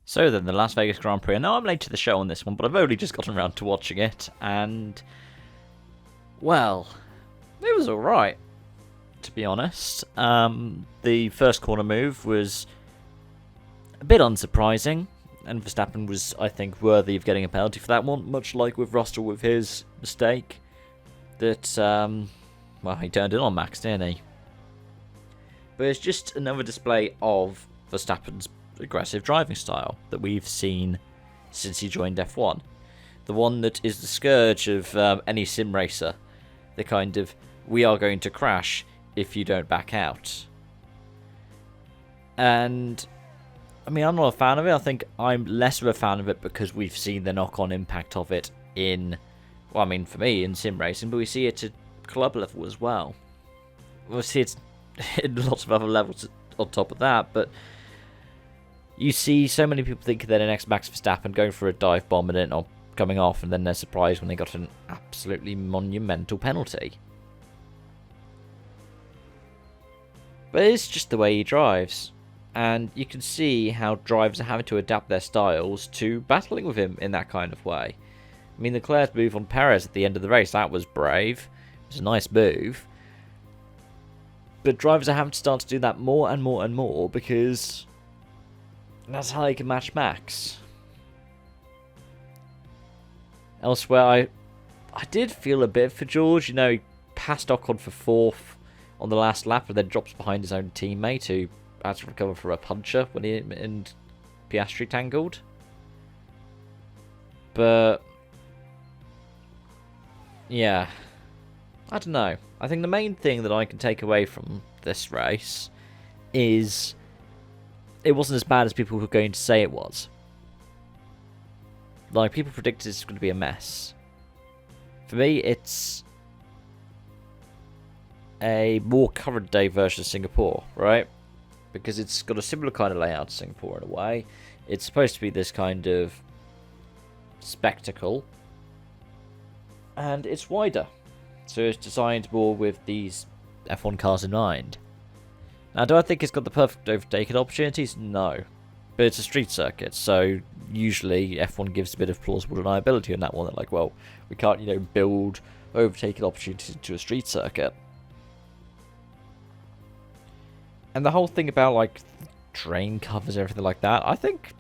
So then, the Las Vegas Grand Prix. I know I'm late to the show on this one, but I've only just gotten around to watching it, and, well, it was alright, to be honest. The first corner move was a bit unsurprising, and Verstappen was, I think, worthy of getting a penalty for that one, much like with Russell with his mistake that, well, he turned it on Max, didn't he? But it's just another display of Verstappen's aggressive driving style that we've seen since he joined F1. The one that is the scourge of any sim racer. The kind of, we are going to crash if you don't back out. And, I mean, I'm not a fan of it. I think I'm less of a fan of it because we've seen the knock-on impact of it in, well, I mean, for me, in sim racing, but we see it at club level as well. We see it in lots of other levels on top of that, but you see so many people think they're the next Max Verstappen going for a dive bomb and it not coming off, and then they're surprised when they got an absolutely monumental penalty. But it's just the way he drives, and you can see how drivers are having to adapt their styles to battling with him in that kind of way. I mean, Leclerc's move on Perez at the end of the race, that was brave. It was a nice move. But drivers are having to start to do that more and more and more because that's how they can match Max. Elsewhere, I did feel a bit for George. You know, he passed Ocon for fourth on the last lap and then drops behind his own teammate who had to recover for a puncher when he and Piastri tangled. But yeah, I don't know. I think the main thing that I can take away from this race is it wasn't as bad as people were going to say it was. Like, people predicted it's going to be a mess. For me, it's a more current day version of Singapore, right? Because it's got a similar kind of layout to Singapore in a way. It's supposed to be this kind of spectacle. And it's wider. So it's designed more with these F1 cars in mind. Now, do I think it's got the perfect overtaking opportunities? No. But it's a street circuit, so usually F1 gives a bit of plausible deniability on that one. They're like, well, we can't, build overtaking opportunities into a street circuit. And the whole thing about, like, drain covers, everything like that, I think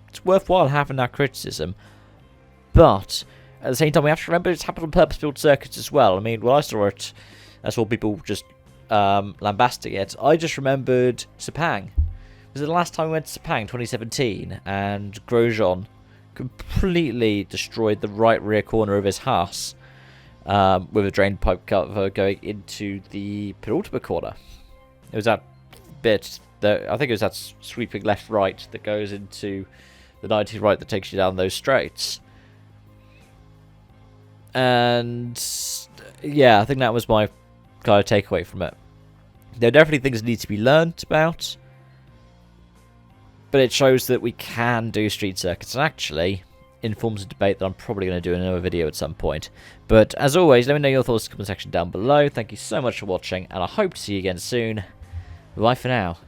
it's worthwhile having that criticism. But at the same time, we have to remember it's happened on purpose-built circuits as well. I mean, when I saw it, I saw people just lambasting it. I just remembered Sepang. Was it the last time we went to Sepang, 2017, and Grosjean completely destroyed the right rear corner of his Haas with a drain pipe cover going into the penultimate corner. It was that bit, I think it was that sweeping left-right that goes into the 90 right that takes you down those straights. And yeah, I think that was my kind of takeaway from it. There are definitely things that need to be learned about, but it shows that we can do street circuits, and actually informs a debate that I'm probably going to do in another video at some point. But as always, let me know your thoughts in the comment section down below. Thank you so much for watching, and I hope to see you again soon. Bye for now.